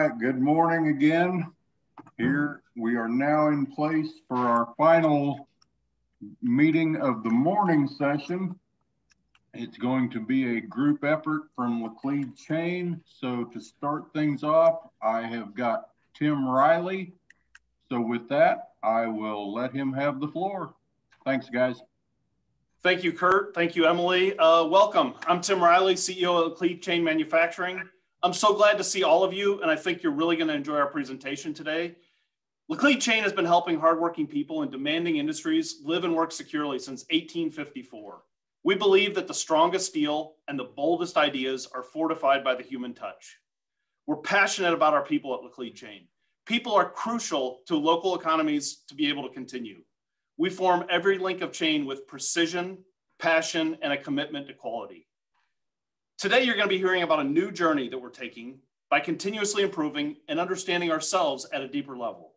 right, good morning again. Here we are now in place for our final meeting of the morning session. It's going to be a group effort from Laclede Chain. So to start things off, I have got Tim Riley. So with that, I will let him have the floor. Thanks, guys. Thank you, Kurt. Thank you, Emily. Welcome. I'm Tim Riley, CEO of Laclede Chain Manufacturing. I'm so glad to see all of you, and I think you're really going to enjoy our presentation today. Laclede Chain has been helping hardworking people in demanding industries live and work securely since 1854. We believe that the strongest steel and the boldest ideas are fortified by the human touch. We're passionate about our people at Laclede Chain. People are crucial to local economies to be able to continue. We form every link of chain with precision, passion, and a commitment to quality. Today, you're going to be hearing about a new journey that we're taking by continuously improving and understanding ourselves at a deeper level.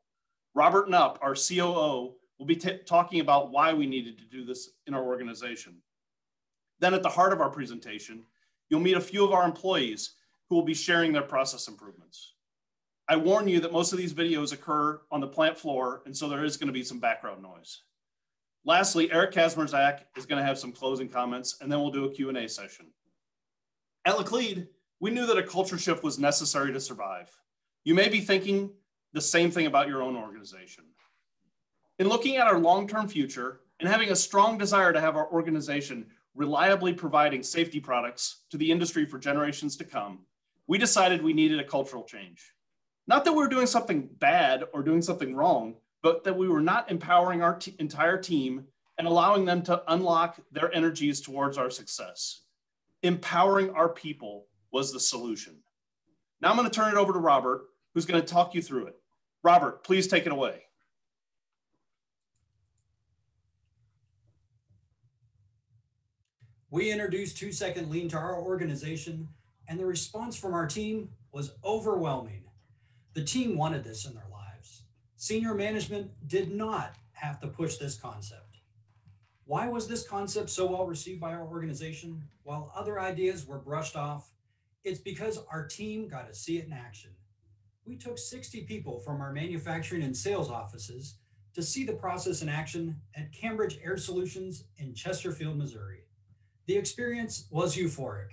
Robert Knupp, our COO, will be talking about why we needed to do this in our organization. Then at the heart of our presentation, you'll meet a few of our employees who will be sharing their process improvements. I warn you that most of these videos occur on the plant floor, and so there is going to be some background noise. Lastly, Eric Kazmerzak is going to have some closing comments, and then we'll do a Q&A session. At Laclede, we knew that a culture shift was necessary to survive. You may be thinking the same thing about your own organization. In looking at our long-term future and having a strong desire to have our organization reliably providing safety products to the industry for generations to come, we decided we needed a cultural change. Not that we were doing something bad or doing something wrong, but that we were not empowering our entire team and allowing them to unlock their energies towards our success. Empowering our people was the solution. Now I'm going to turn it over to Robert, who's going to talk you through it. Robert, please take it away. We introduced 2-second lean to our organization, and the response from our team was overwhelming. The team wanted this in their lives. Senior management did not have to push this concept. Why was this concept so well received by our organization while other ideas were brushed off? It's because our team got to see it in action. We took 60 people from our manufacturing and sales offices to see the process in action at Cambridge Air Solutions in Chesterfield, Missouri. The experience was euphoric.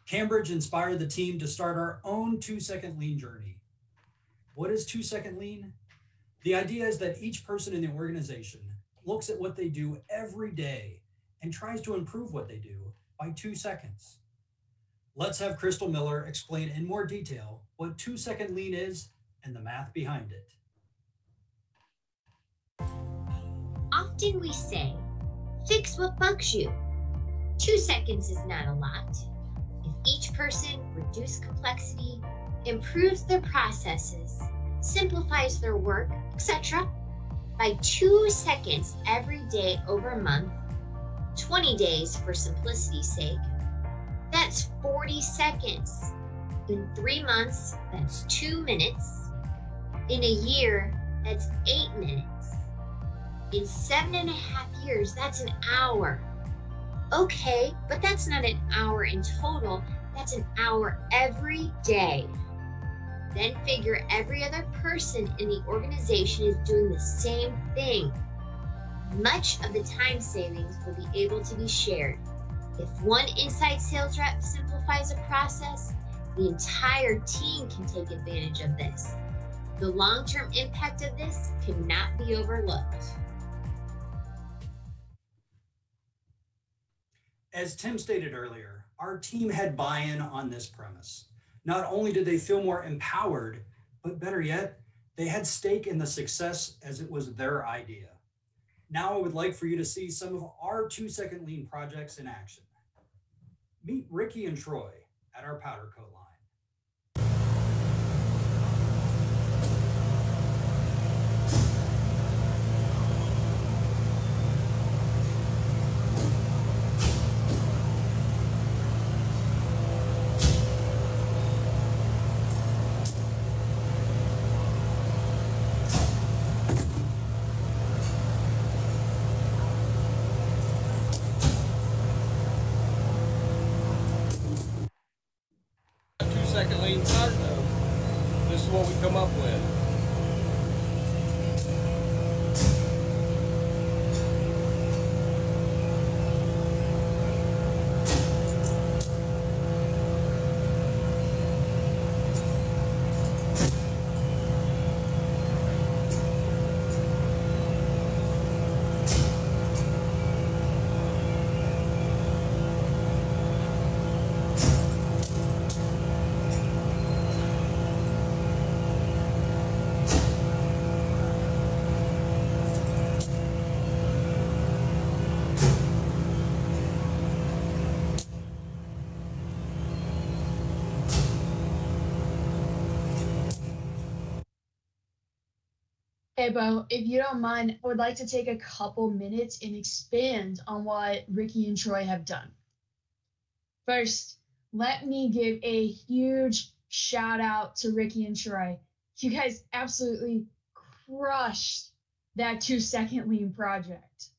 Cambridge inspired the team to start our own 2-second lean journey. What is 2-second lean? The idea is that each person in the organization looks at what they do every day and tries to improve what they do by 2 seconds. Let's have Crystal Miller explain in more detail what 2-second lean is and the math behind it. Often we say, fix what bugs you. 2 seconds is not a lot. If each person reduces complexity, improves their processes, simplifies their work, etc., by 2 seconds every day over a month, 20 days for simplicity's sake, that's 40 seconds. In 3 months, that's 2 minutes. In a year, that's 8 minutes. In 7.5 years, that's an hour. Okay, but that's not an hour in total, that's an hour every day. Then figure every other person in the organization is doing the same thing. Much of the time savings will be able to be shared. If one inside sales rep simplifies a process, the entire team can take advantage of this. The long-term impact of this cannot be overlooked. As Tim stated earlier, our team had buy-in on this premise. Not only did they feel more empowered, but better yet, they had stake in the success as it was their idea. Now I would like for you to see some of our 2-second lean projects in action. Meet Ricky and Troy at our powder coat line. this is what we come up with. Hey, Bo, if you don't mind, I would like to take a couple minutes and expand on what Ricky and Troy have done. First, let me give a huge shout out to Ricky and Troy. You guys absolutely crushed that 2-second lean project.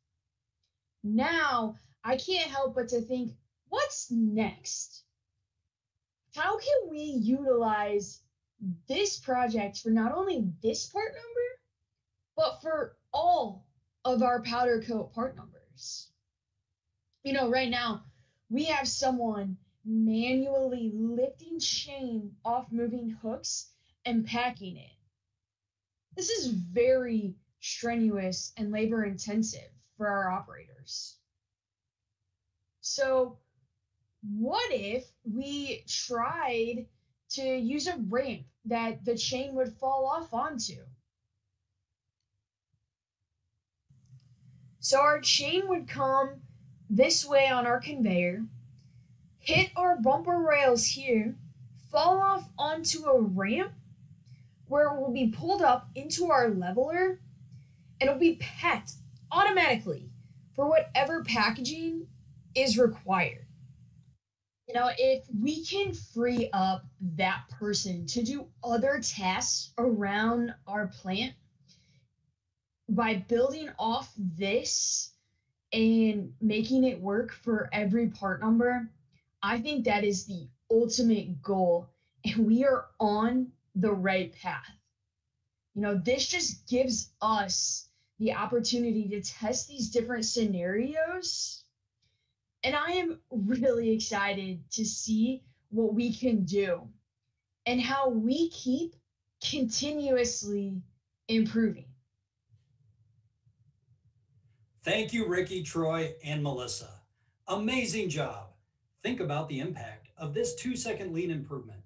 Now, I can't help but to think, what's next? How can we utilize this project for not only this part number, but for all of our powder coat part numbers? You know, right now, we have someone manually lifting chain off moving hooks and packing it. This is very strenuous and labor intensive for our operators. So what if we tried to use a ramp that the chain would fall off onto? So our chain would come this way on our conveyor, hit our bumper rails here, fall off onto a ramp where it will be pulled up into our leveler, and it'll be packed automatically for whatever packaging is required. You know, if we can free up that person to do other tasks around our plant, by building off this and making it work for every part number, I think that is the ultimate goal, and we are on the right path. You know, this just gives us the opportunity to test these different scenarios, and I am really excited to see what we can do and how we keep continuously improving. Thank you, Ricky, Troy, and Melissa. Amazing job. Think about the impact of this 2-second lean improvement.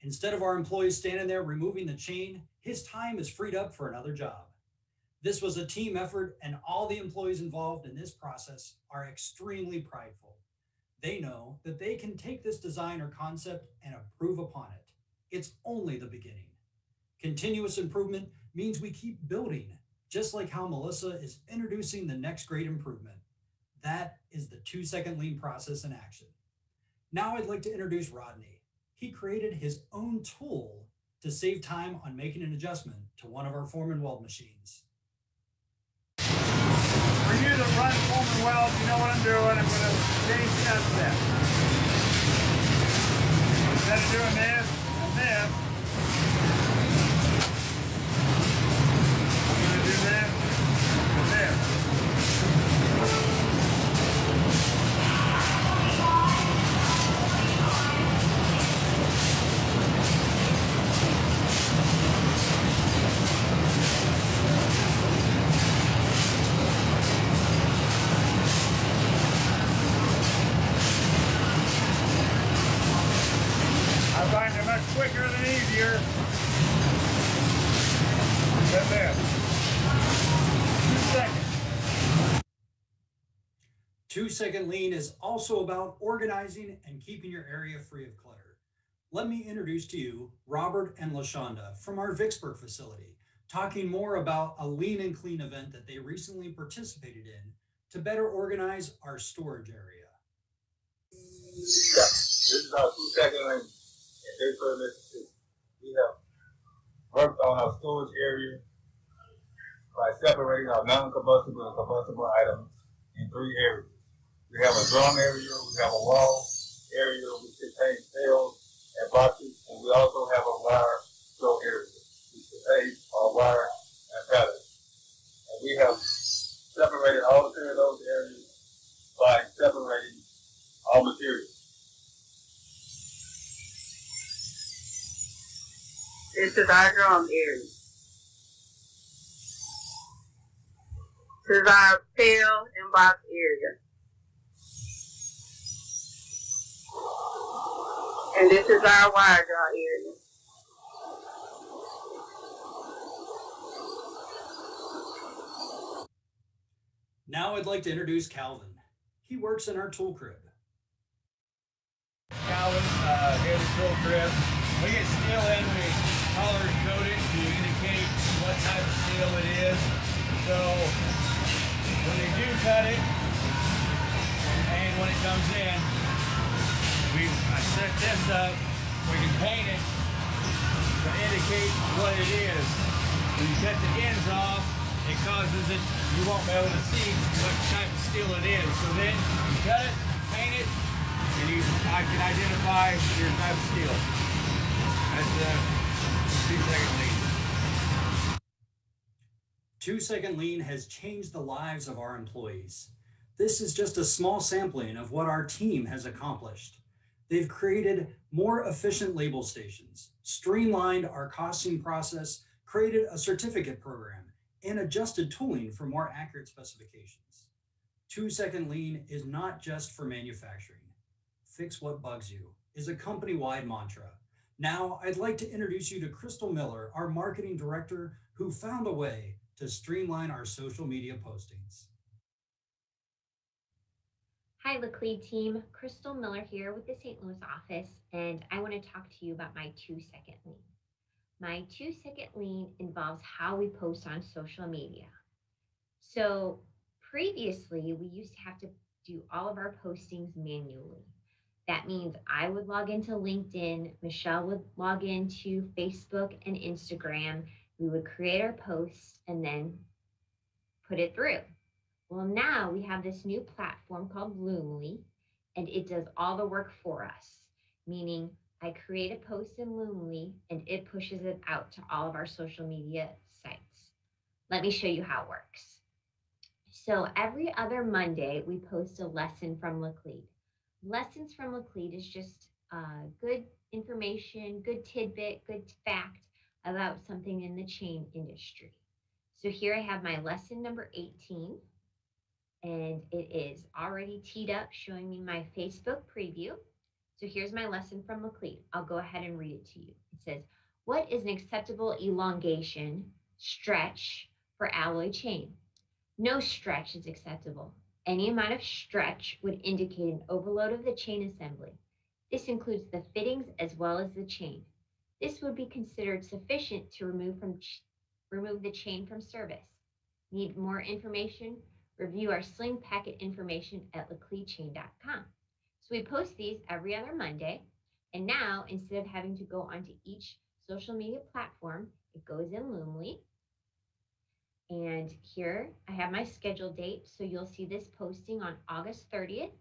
Instead of our employees standing there removing the chain, his time is freed up for another job. This was a team effort, and all the employees involved in this process are extremely prideful. They know that they can take this design or concept and improve upon it. It's only the beginning. Continuous improvement means we keep building, just like how Melissa is introducing the next great improvement. That is the 2-second lean process in action. Now I'd like to introduce Rodney. He created his own tool to save time on making an adjustment to one of our Foreman weld machines. For you that run Foreman weld, you know what I'm doing. I'm going to change that step. Instead of doing this and this, I'm going to do this and this. I find it much quicker than easier than this. 2 seconds. 2-second lean is also about organizing and keeping your area free of clutter. Let me introduce to you Robert and LaShonda from our Vicksburg facility, talking more about a lean and clean event that they recently participated in to better organize our storage area. Yeah, this is our 2-second lean. In Vicksburg, Mississippi. We have worked on our storage area by separating our non-combustible and combustible items in 3 areas. We have a drum area, we have a wall area which contains pails and boxes, and we also have a wire store area. This is our drum area. This is our pail and box area. And this is our wire draw area. Now I'd like to introduce Calvin. He works in our tool crib. Calvin, here the tool crib. We get steel in, we color code it to indicate what type of steel it is. So when they do cut it, and when it comes in, I set this up, we can paint it to indicate what it is. When you cut the ends off, it causes it, you won't be able to see what type of steel it is. So then you cut it, paint it, and I can identify your type of steel. That's the 2-second lean. 2-second lean has changed the lives of our employees. This is just a small sampling of what our team has accomplished. They've created more efficient label stations, streamlined our costing process, created a certificate program, and adjusted tooling for more accurate specifications. 2-second lean is not just for manufacturing. Fix what bugs you is a company-wide mantra. Now, I'd like to introduce you to Crystal Miller, our marketing director, who found a way to streamline our social media postings. Hi, Laclede team. Crystal Miller here with the St. Louis office, and I want to talk to you about my 2-second lean. My 2-second lean involves how we post on social media. So previously, we used to have to do all of our postings manually. That means I would log into LinkedIn, Michelle would log into Facebook and Instagram. We would create our posts and then put it through. Well, now we have this new platform called Loomly, and it does all the work for us, meaning I create a post in Loomly and it pushes it out to all of our social media sites. Let me show you how it works. So every other Monday, we post a lesson from Laclede. Lessons from Laclede is just good information, good tidbit, good fact about something in the chain industry. So here I have my lesson number 18, and it is already teed up, showing me my Facebook preview. So here's my lesson from Laclede. I'll go ahead and read it to you. It says, what is an acceptable elongation stretch for alloy chain? No stretch is acceptable. Any amount of stretch would indicate an overload of the chain assembly. This includes the fittings as well as the chain. This would be considered sufficient to remove the chain from service. Need more information? Review our sling packet information at lacledechain.com. So we post these every other Monday, and now instead of having to go onto each social media platform, it goes in Loomly. And here I have my schedule date, so you'll see this posting on August 30th,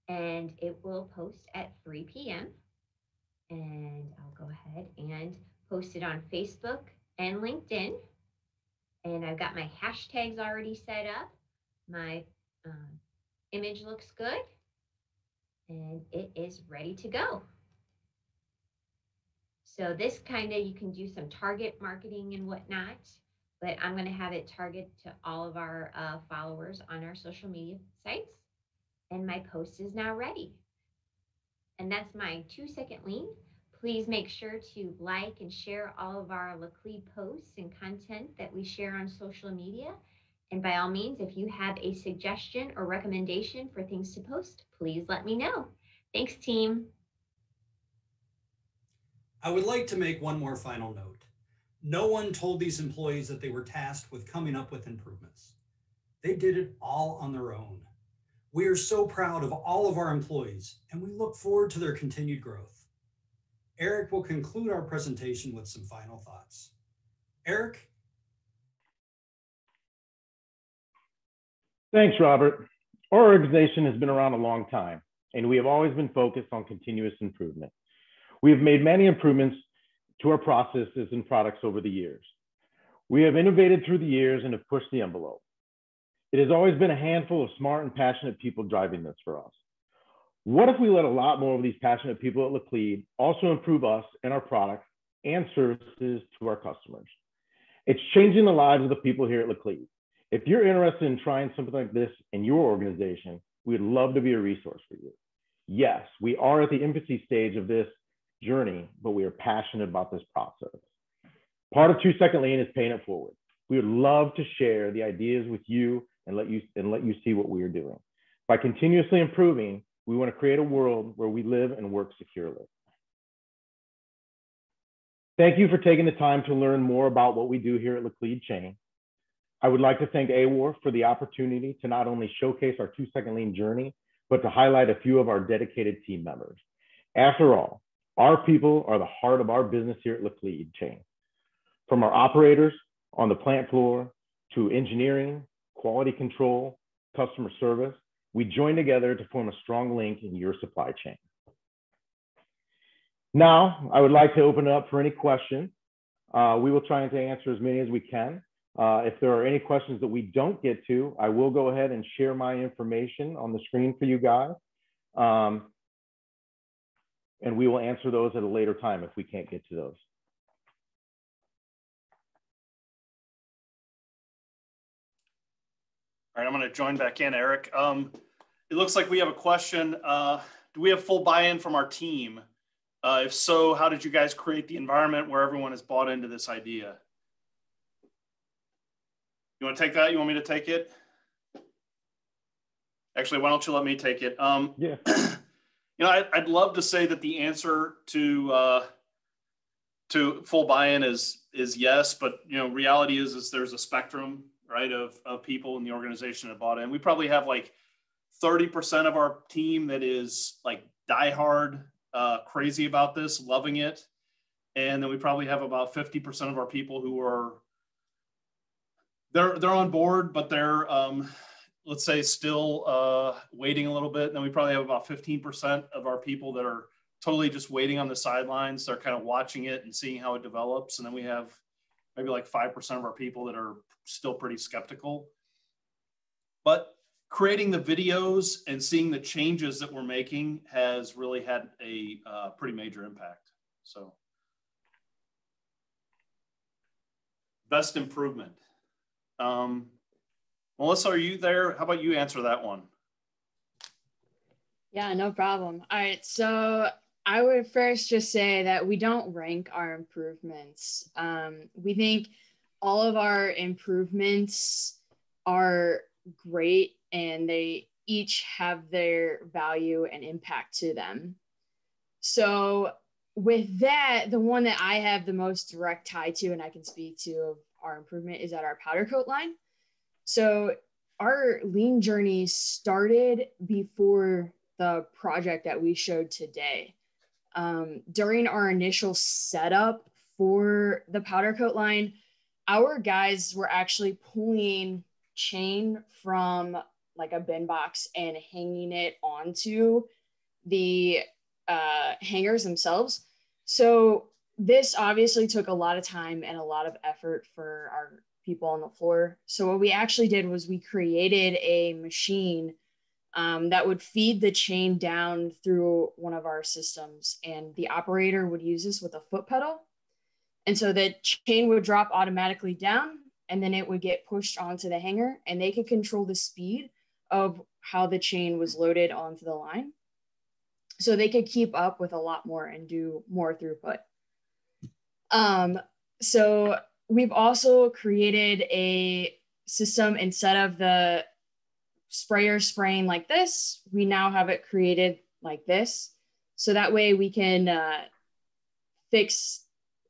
and it will post at 3 p.m. And I'll go ahead and post it on Facebook and LinkedIn. And I've got my hashtags already set up. My image looks good, and it is ready to go. So this you can do some target marketing and whatnot, but I'm going to have it target to all of our followers on our social media sites. And my post is now ready. And that's my 2-second lean. Please make sure to like and share all of our Laclede posts and content that we share on social media. And by all means, if you have a suggestion or recommendation for things to post, please let me know. Thanks, team. I would like to make one more final note. No one told these employees that they were tasked with coming up with improvements. They did it all on their own. We are so proud of all of our employees, and we look forward to their continued growth. Eric will conclude our presentation with some final thoughts. Eric? Thanks, Robert. Our organization has been around a long time, and we have always been focused on continuous improvement. We have made many improvements to our processes and products over the years. We have innovated through the years and have pushed the envelope. It has always been a handful of smart and passionate people driving this for us. What if we let a lot more of these passionate people at Laclede also improve us and our products and services to our customers. It's changing the lives of the people here at Laclede. If you're interested in trying something like this in your organization, we'd love to be a resource for you. Yes, we are at the infancy stage of this journey, but we are passionate about this process. Part of 2 Second Lean is paying it forward. We would love to share the ideas with you and let you see what we are doing. By continuously improving, we want to create a world where we live and work securely. Thank you for taking the time to learn more about what we do here at Laclede Chain. I would like to thank AWRF for the opportunity to not only showcase our 2 Second Lean journey, but to highlight a few of our dedicated team members. After all, our people are the heart of our business here at Laclede Chain. From our operators on the plant floor to engineering, quality control, customer service, we join together to form a strong link in your supply chain. Now, I would like to open it up for any questions. We will try to answer as many as we can. If there are any questions that we don't get to, I will go ahead and share my information on the screen for you guys. And we will answer those at a later time if we can't get to those. All right, I'm going to join back in, Eric. It looks like we have a question. Do we have full buy-in from our team? If so, how did you guys create the environment where everyone has bought into this idea? You want to take that? You want me to take it? Actually, why don't you let me take it? Yeah. You know, I'd love to say that the answer to full buy-in is yes, but you know, reality is there's a spectrum, right, of people in the organization that bought in. We probably have like 30% of our team that is like diehard, crazy about this, loving it, and then we probably have about 50% of our people who are they're on board, but they're let's say still waiting a little bit. And then we probably have about 15% of our people that are totally just waiting on the sidelines. They're kind of watching it and seeing how it develops. And then we have maybe like 5% of our people that are still pretty skeptical. But creating the videos and seeing the changes that we're making has really had a pretty major impact. So best improvement. Melissa, are you there? How about you answer that one? Yeah, no problem. All right, so I would first just say that we don't rank our improvements. We think all of our improvements are great and they each have their value and impact to them. So with that, the one that I have the most direct tie to and I can speak to of our improvement is at our powder coat line. So our lean journey started before the project that we showed today. During our initial setup for the powder coat line, our guys were actually pulling chain from like a bin box and hanging it onto the hangers themselves. So this obviously took a lot of time and a lot of effort for our people on the floor. So what we actually did was we created a machine that would feed the chain down through one of our systems, and the operator would use this with a foot pedal. And so the chain would drop automatically down and then it would get pushed onto the hanger, and they could control the speed of how the chain was loaded onto the line. So they could keep up with a lot more and do more throughput. So we've also created a system instead of the sprayer spraying like this, we now have it created like this. So that way we can fix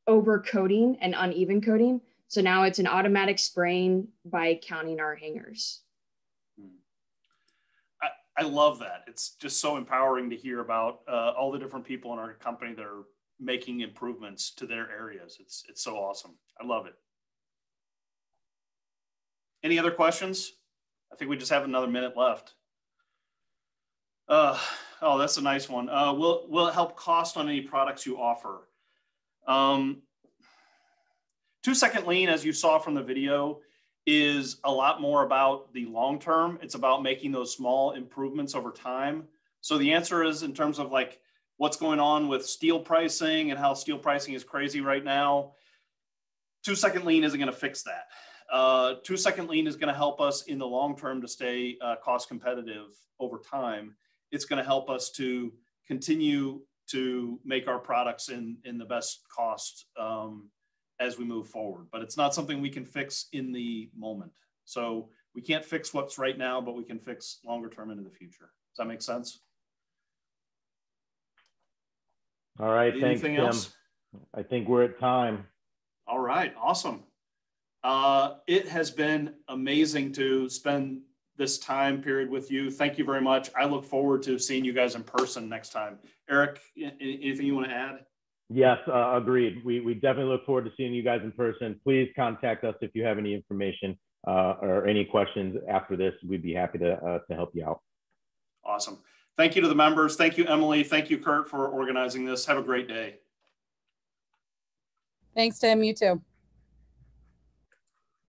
overcoating and uneven coating. So now it's an automatic spraying by counting our hangers. I love that. It's just so empowering to hear about all the different people in our company that are making improvements to their areas. It's so awesome. I love it. Any other questions? I think we just have another minute left. Oh, that's a nice one. Will it help cost on any products you offer? 2 Second Lean, as you saw from the video, is a lot more about the long term. It's about making those small improvements over time. So the answer is, in terms of like what's going on with steel pricing and how steel pricing is crazy right now. 2-second lean isn't going to fix that. 2-second lean is going to help us in the long term to stay cost competitive over time. It's going to help us to continue to make our products in the best cost as we move forward. But it's not something we can fix in the moment. So we can't fix what's right now, but we can fix longer term into the future. Does that make sense? All right, thanks, Anything Tim. else? I think we're at time. All right, awesome. It has been amazing to spend this time period with you. Thank you very much. I look forward to seeing you guys in person next time. Eric, anything you want to add? Yes, agreed. We definitely look forward to seeing you guys in person. Please contact us if you have any information or any questions after this. We'd be happy to help you out. Awesome. Thank you to the members. Thank you, Emily. Thank you, Kurt, for organizing this. Have a great day. Thanks, Tim. You too.